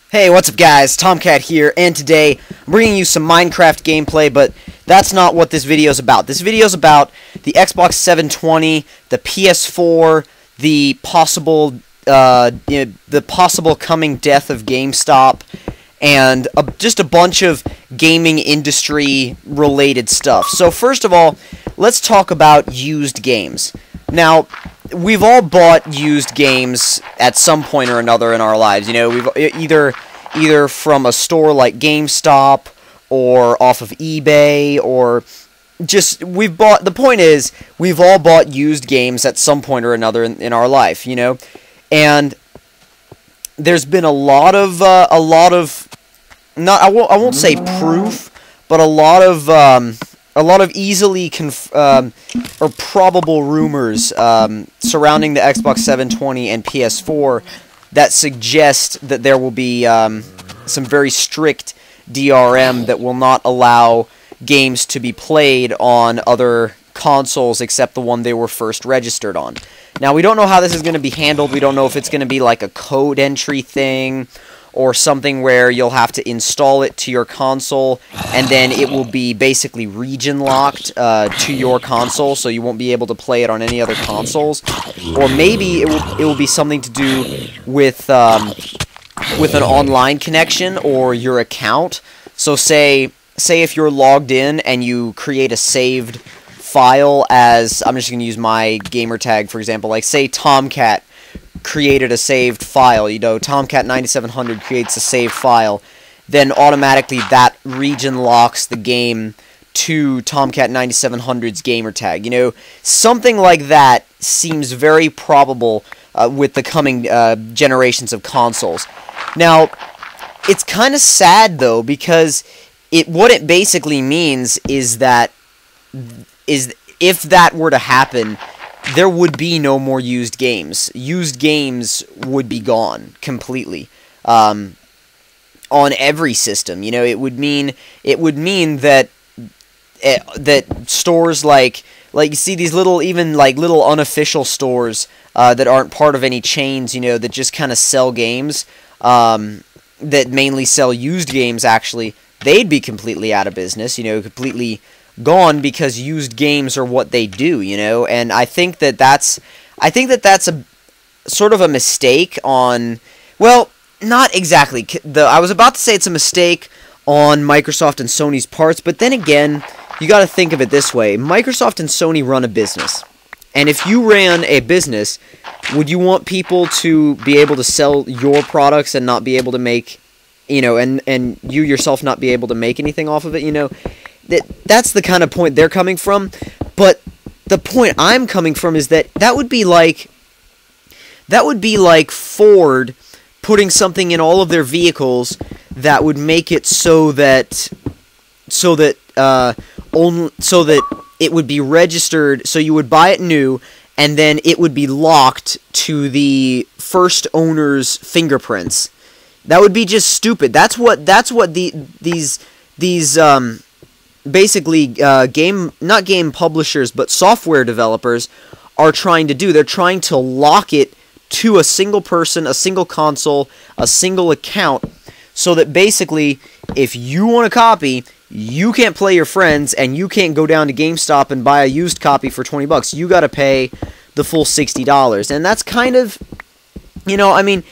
Hey, what's up guys? Tomcat here, and today I'm bringing you some Minecraft gameplay, but that's not what this video is about. This video is about the Xbox 720, the PS4, the possible coming death of GameStop, and just a bunch of gaming industry related stuff. So first of all, let's talk about used games. Now, we've all bought used games at some point or another in our lives. You know, we've either from a store like GameStop or off of eBay, or just the point is we've all bought used games at some point or another in our life, you know. And there's been a lot of not I won't say proof, but a lot of easily or probable rumors surrounding the Xbox 720 and PS4 that suggest that there will be some very strict DRM that will not allow games to be played on other consoles except the one they were first registered on. Now, we don't know how this is going to be handled. We don't know if it's going to be like a code entry thing, or something where you'll have to install it to your console, and then it will be basically region locked to your console, so you won't be able to play it on any other consoles. Or maybe it will be something to do with an online connection or your account. So say if you're logged in and you create a saved file as, I'm just going to use my gamer tag for example, like say Tomcat created a saved file, you know, Tomcat 9700 creates a saved file, then automatically that region locks the game to Tomcat 9700's gamertag. You know, something like that seems very probable with the coming generations of consoles. Now, it's kind of sad though, because what it basically means is that if that were to happen, there would be no more used games. Used games would be gone completely on every system. You know, it would mean that stores like you see these little, even like little unofficial stores that aren't part of any chains, you know, that just kind of sell games, that mainly sell used games actually, they'd be completely out of business, you know, completely gone, because used games are what they do, you know. And I think that that's a sort of a mistake on, well, not exactly. I was about to say it's a mistake on Microsoft and Sony's parts, but then again, you got to think of it this way. Microsoft and Sony run a business. And if you ran a business, would you want people to be able to sell your products and not be able to make, you know, and you yourself not be able to make anything off of it, you know? That's the kind of point they're coming from. But the point I'm coming from is that would be like Ford putting something in all of their vehicles that would make it so that it would be registered, so you would buy it new, and then it would be locked to the first owner's fingerprints. That would be just stupid. That's what these basically not game publishers, but software developers are trying to do. They're trying to lock it to a single person, a single console, a single account, so that basically if you want a copy, you can't play your friends, and you can't go down to GameStop and buy a used copy for 20 bucks. You got to pay the full $60. And that's kind of, you know, I mean,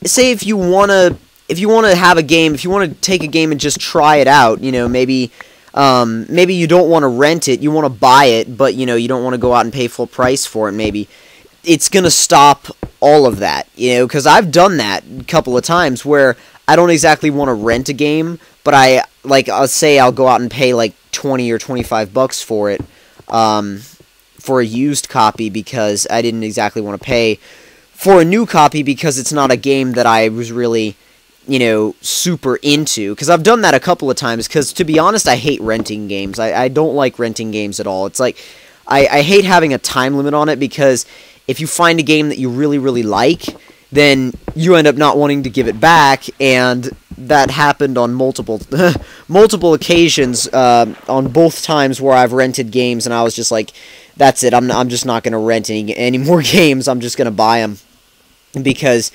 say if you want to have a game, if you want to take a game and just try it out, you know, maybe you don't want to rent it, you want to buy it, but, you know, you don't want to go out and pay full price for it, maybe. It's going to stop all of that, you know, because I've done that a couple of times where I don't exactly want to rent a game, but I'll say I'll go out and pay like 20 or 25 bucks for it, for a used copy, because I didn't exactly want to pay for a new copy, because it's not a game that I was really, you know, super into. Because I've done that a couple of times, because to be honest, I hate renting games. I don't like renting games at all. It's like, I hate having a time limit on it, because if you find a game that you really, really like, then you end up not wanting to give it back, and that happened on multiple occasions, on both times where I've rented games, and I was just like, that's it, I'm just not going to rent any more games, I'm just going to buy them, because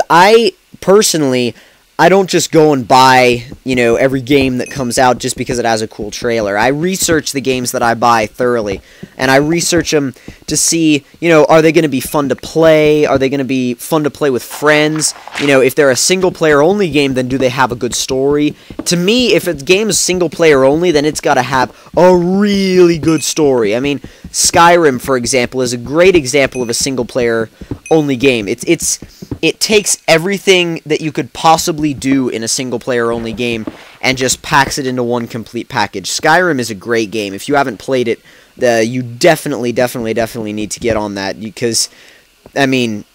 I personally, I don't just go and buy, you know, every game that comes out just because it has a cool trailer. I research the games that I buy thoroughly, and I research them to see, you know, are they going to be fun to play? Are they going to be fun to play with friends? You know, if they're a single-player only game, then do they have a good story? To me, if a game is single-player only, then it's got to have a really good story. I mean, Skyrim, for example, is a great example of a single-player only game. It takes everything that you could possibly do in a single-player only game and just packs it into one complete package. Skyrim is a great game. If you haven't played it, you definitely need to get on that, because, I mean,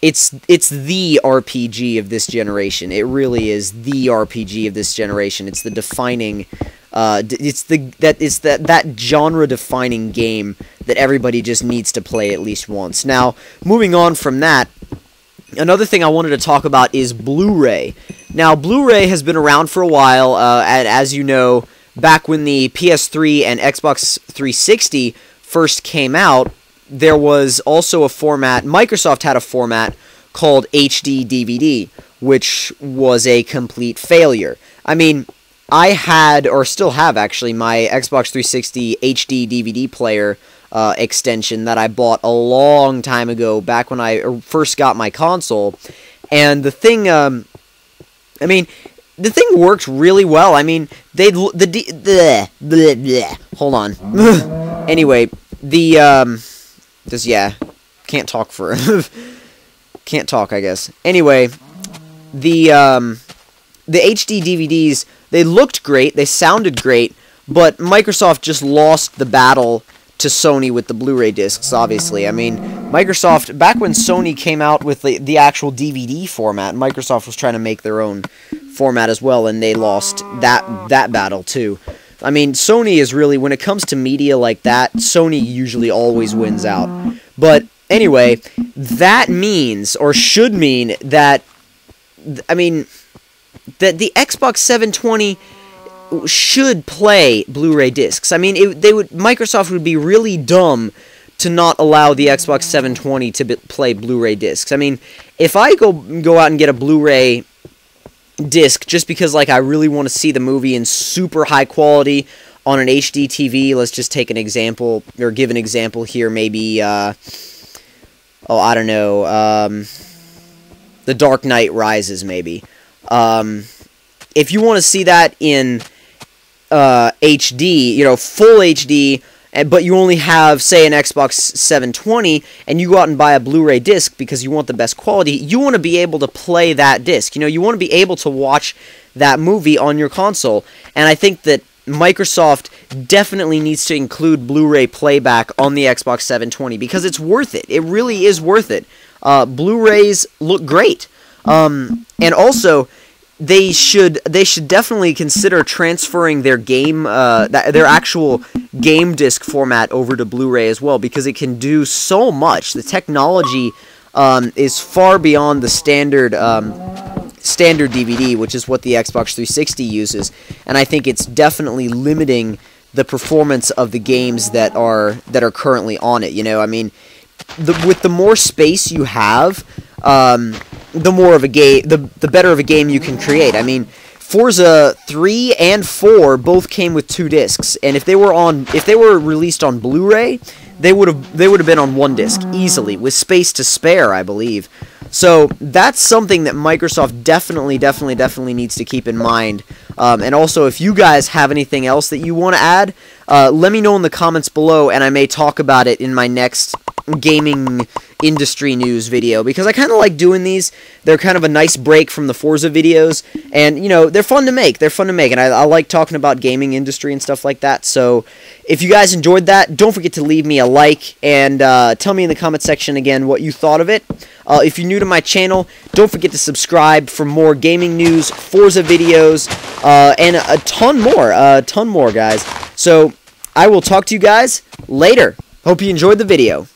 it's the RPG of this generation. It really is the RPG of this generation. It's the defining, that genre-defining game that everybody just needs to play at least once. Now, moving on from that, another thing I wanted to talk about is Blu-ray. Now, Blu-ray has been around for a while, and as you know, back when the PS3 and Xbox 360 first came out, there was also a format, Microsoft had a format called HD DVD, which was a complete failure. I mean, I had, or still have actually, my Xbox 360 HD DVD player extension that I bought a long time ago, back when I first got my console, and the thing, I mean, the thing worked really well. I mean, hold on. Anyway, can't talk for, can't talk, I guess. Anyway, the HD DVDs, they looked great, they sounded great, but Microsoft just lost the battle to Sony with the Blu-ray discs, obviously. I mean, Microsoft, back when Sony came out with the actual DVD format, Microsoft was trying to make their own format as well, and they lost that battle too. I mean, Sony is really, when it comes to media like that, Sony usually always wins out. But anyway, that means, or should mean, that, I mean, that the Xbox 720 should play Blu-ray discs. I mean, Microsoft would be really dumb to not allow the Xbox 720 to play Blu-ray discs. I mean, if I go out and get a Blu-ray disc just because, like, I really want to see the movie in super high quality on an HD TV, let's just take an example, or give an example here, maybe, I don't know, The Dark Knight Rises, maybe. If you want to see that in HD, you know, full HD, but you only have, say, an Xbox 720, and you go out and buy a Blu-ray disc because you want the best quality, you want to be able to play that disc. You know, you want to be able to watch that movie on your console. And I think that Microsoft definitely needs to include Blu-ray playback on the Xbox 720 because it's worth it. It really is worth it. Blu-rays look great. And also, they should definitely consider transferring their their actual game disc format over to Blu-ray as well, because it can do so much. The technology is far beyond the standard DVD, which is what the Xbox 360 uses, and I think it's definitely limiting the performance of the games that are currently on it. You know, I mean, with the more space you have, the more of a game, the better of a game you can create. I mean, Forza 3 and 4 both came with 2 discs, and if they were released on Blu-ray, they would have been on 1 disc easily, with space to spare, I believe. So that's something that Microsoft definitely needs to keep in mind. And also, if you guys have anything else that you want to add, let me know in the comments below, and I may talk about it in my next gaming industry news video, because I kind of like doing these. They're kind of a nice break from the Forza videos, and, you know, they're fun to make. And I like talking about gaming industry and stuff like that. So if you guys enjoyed that, don't forget to leave me a like, and tell me in the comment section again what you thought of it. If you're new to my channel, don't forget to subscribe for more gaming news, Forza videos, and a ton more, guys. So I will talk to you guys later. Hope you enjoyed the video.